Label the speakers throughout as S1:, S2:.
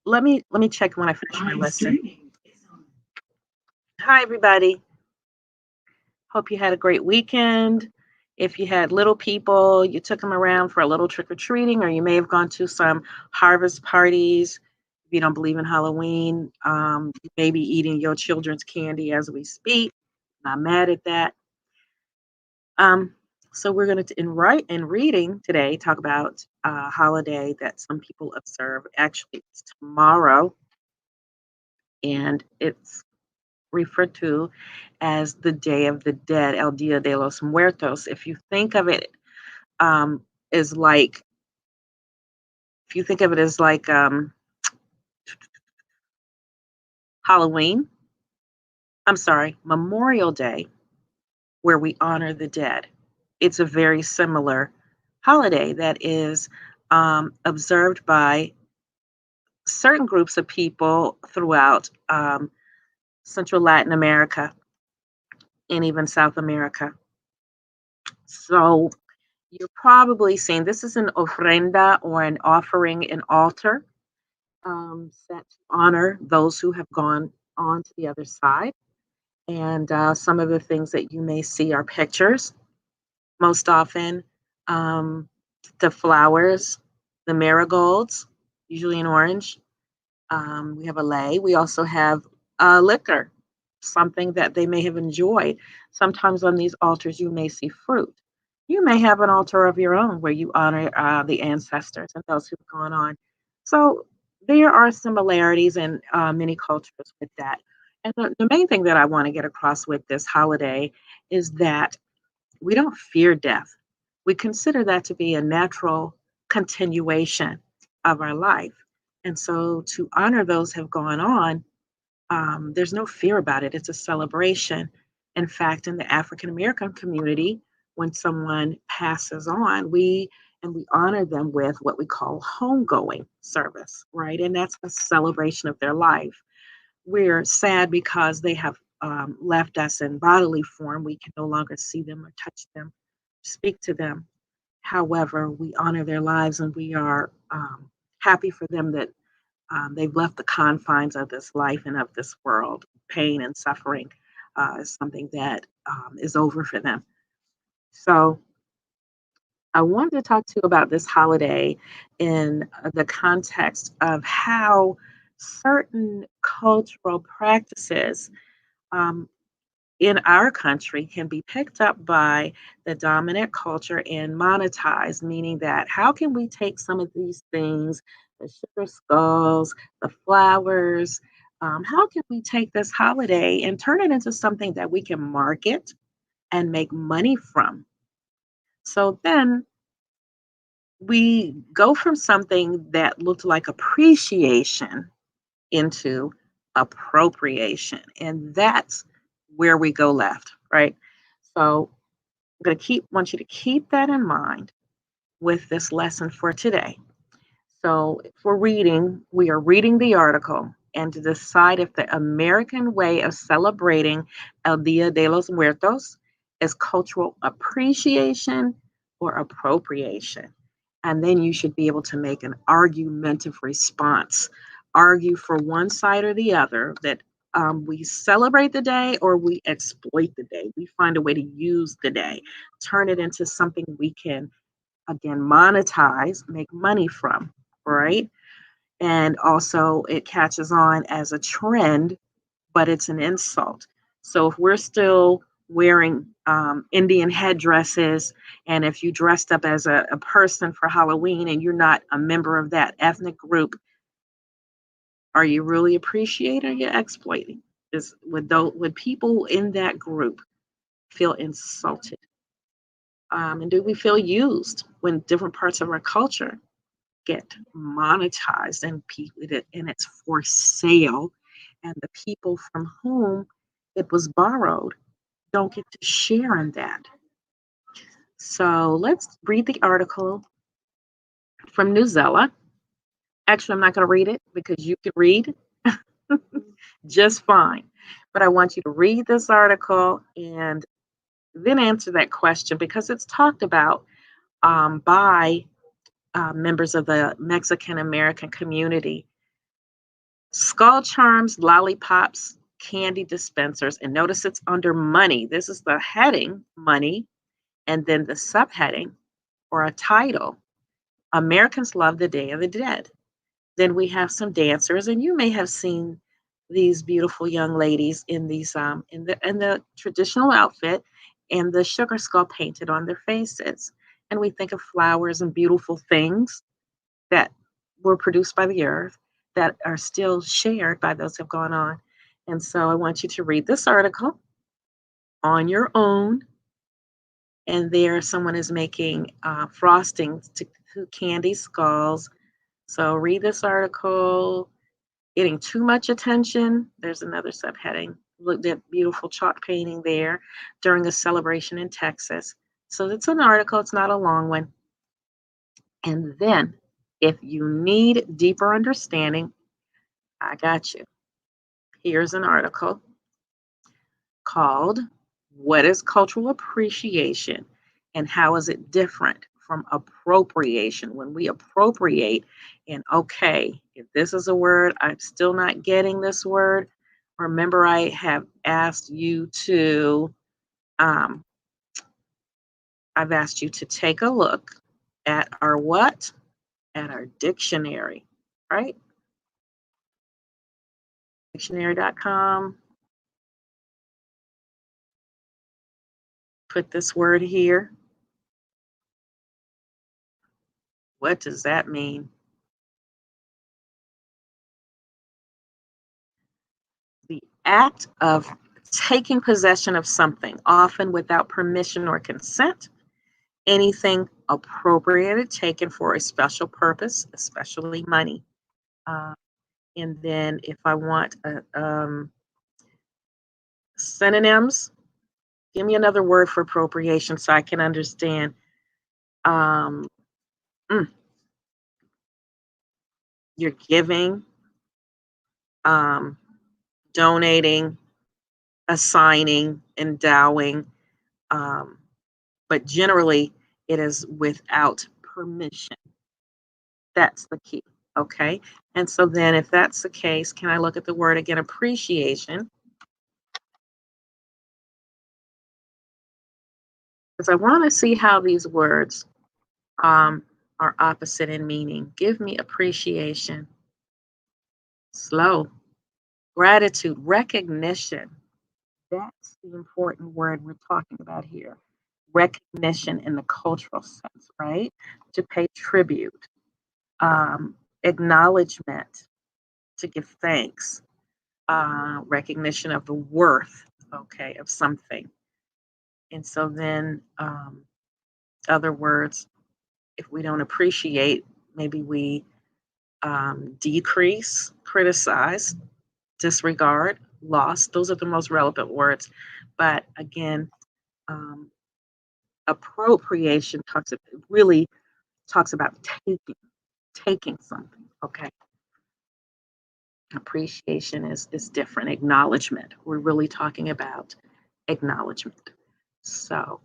S1: let me check when I finish my lesson. Hi, everybody. Hope you had a great weekend. If you had little people, you took them around for a little trick or treating, or you may have gone to some harvest parties. If you don't believe in Halloween, you may be eating your children's candy as we speak. Not mad at that. Um, so we're going to in reading today talk about a holiday that some people observe. Actually, it's tomorrow, and it's referred to as the Day of the Dead, El Dia de los Muertos. If you think of it um, as like, if you think of it as like Halloween, I'm sorry, Memorial Day, where we honor the dead. It's a very similar holiday that is observed by certain groups of people throughout Central Latin America and even South America. So you're probably seeing this is an ofrenda or an offering, an altar set to honor those who have gone on to the other side. And some of the things that you may see are pictures, most often um, the flowers, the marigolds, usually in orange. We have a lei. We also have liquor, something that they may have enjoyed. Sometimes on these altars, you may see fruit. You may have an altar of your own where you honor the ancestors and those who've gone on. So there are similarities in many cultures with that. And the main thing that I want to get across with this holiday is that we don't fear death. We consider that to be a natural continuation of our life. And so to honor those who have gone on, there's no fear about it. It's a celebration. In fact, in the African American community, when someone passes on, we honor them with what we call homegoing service, right? And that's a celebration of their life. We're sad because they have left us in bodily form. We can no longer see them or touch them, speak to them. However, we honor their lives and we are happy for them that they've left the confines of this life and of this world. Pain and suffering is something that is over for them. So, I wanted to talk to you about this holiday in the context of how certain cultural practices um, in our country can be picked up by the dominant culture and monetized, meaning that how can we take some of these things, the sugar skulls, the flowers, how can we take this holiday and turn it into something that we can market and make money from? So then we go from something that looked like appreciation into appropriation. And that's where we go left, right? So I'm going to want you to keep that in mind with this lesson for today. So if we're reading, we are reading the article and to decide if the American way of celebrating El Dia de los Muertos is cultural appreciation or appropriation. And then you should be able to make an argumentative response, argue for one side or the other that we celebrate the day or we exploit the day. We find a way to use the day, turn it into something we can, again, monetize, make money from, right? And also, it catches on as a trend, but it's an insult. So if we're still wearing Indian headdresses, and if you dressed up as a person for Halloween and you're not a member of that ethnic group, are you really appreciating or you're exploiting? Would people in that group feel insulted? And do we feel used when different parts of our culture get monetized and it's for sale, and the people from whom it was borrowed don't get to share in that? So let's read the article from Newsella. Actually, I'm not going to read it because you can read just fine. But I want you to read this article and then answer that question because it's talked about by members of the Mexican American community. Skull charms, lollipops, candy dispensers, and notice it's under money. This is the heading, money, and then the subheading or a title. Americans love the Day of the Dead. Then we have some dancers, and you may have seen these beautiful young ladies in these in the traditional outfit and the sugar skull painted on their faces. And we think of flowers and beautiful things that were produced by the earth that are still shared by those who have gone on. And so I want you to read this article on your own. And there, someone is making frosting to candy skulls. So read this article. Getting too much attention. There's another subheading. Looked at beautiful chalk painting there during a celebration in Texas. So it's an article, it's not a long one. And then, if you need deeper understanding, I got you. Here's an article called What is Cultural Appreciation and How is it Different from Appropriation? When we appropriate, and okay, if this is a word, I'm still not getting this word. Remember, I have asked you to, um, I've asked you to take a look at our what? At our dictionary, right? Dictionary.com. Put this word here. What does that mean? The act of taking possession of something, often without permission or consent, anything appropriated, taken for a special purpose, especially money. Uh, and then if I want synonyms, give me another word for appropriation so I can understand. Um, mm, you're giving, um, donating, assigning, endowing, um, but generally it is without permission. That's the key. Okay. And so then, if that's the case, can I look at the word again? Appreciation. Because I want to see how these words um, are opposite in meaning. Give me appreciation. Slow. Gratitude. Recognition. That's the important word we're talking about here. Recognition in the cultural sense, right? To pay tribute, acknowledgement, to give thanks, recognition of the worth, okay, of something. And so then, other words, if we don't appreciate, maybe we decrease, criticize, disregard, lost. Those are the most relevant words. But again, um, appropriation really talks about taking something. Okay, appreciation is different. Acknowledgement. We're really talking about acknowledgement. So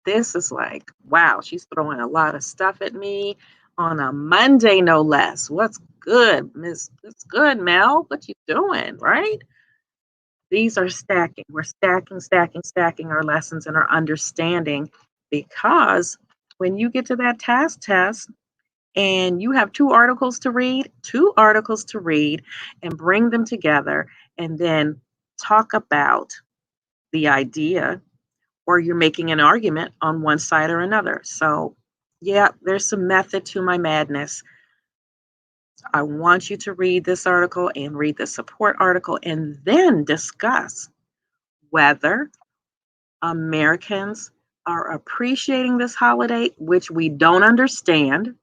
S1: this is like, wow, she's throwing a lot of stuff at me on a Monday, no less. What's good, Miss? It's good, Mel. What you doing, right? These are stacking. We're stacking, stacking, stacking our lessons and our understanding because when you get to that task test and you have two articles to read and bring them together and then talk about the idea or you're making an argument on one side or another. So, yeah, there's some method to my madness. I want you to read this article and read the support article and then discuss whether Americans are appreciating this holiday, which we don't understand,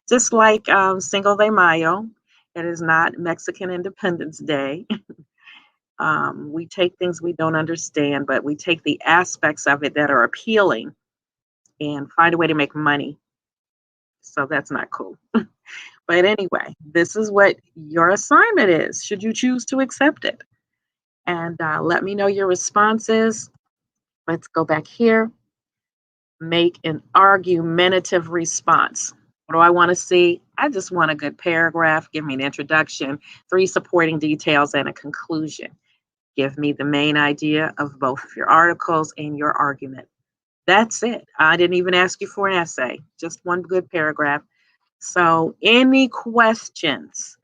S1: just like Cinco de Mayo. It is not Mexican Independence Day. We take things we don't understand, but we take the aspects of it that are appealing and find a way to make money. So that's not cool. But anyway, this is what your assignment is, should you choose to accept it. And let me know your responses. Let's go back here. Make an argumentative response. What do I want to see? I just want a good paragraph. Give me an introduction, three supporting details, and a conclusion. Give me the main idea of both of your articles and your argument. That's it. I didn't even ask you for an essay, just one good paragraph. So, any questions,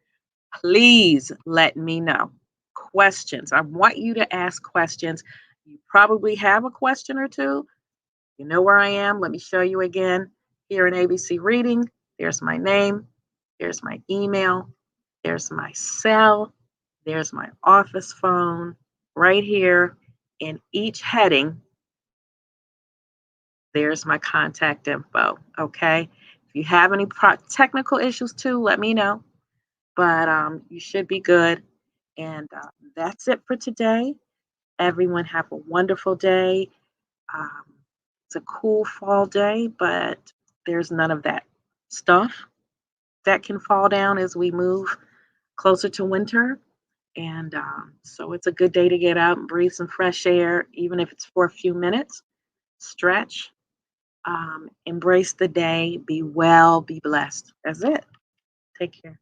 S1: please let me know. Questions. I want you to ask questions. You probably have a question or two. You know where I am. Let me show you again. Here in ABC Reading, there's my name, there's my email, there's my cell, there's my office phone. Right here in each heading, there's my contact info. Okay. If you have any technical issues too, let me know. But you should be good. And that's it for today. Everyone have a wonderful day. Um, it's a cool fall day, but there's none of that stuff that can fall down as we move closer to winter. And so it's a good day to get out and breathe some fresh air, even if it's for a few minutes. Stretch, embrace the day, be well, be blessed. That's it. Take care.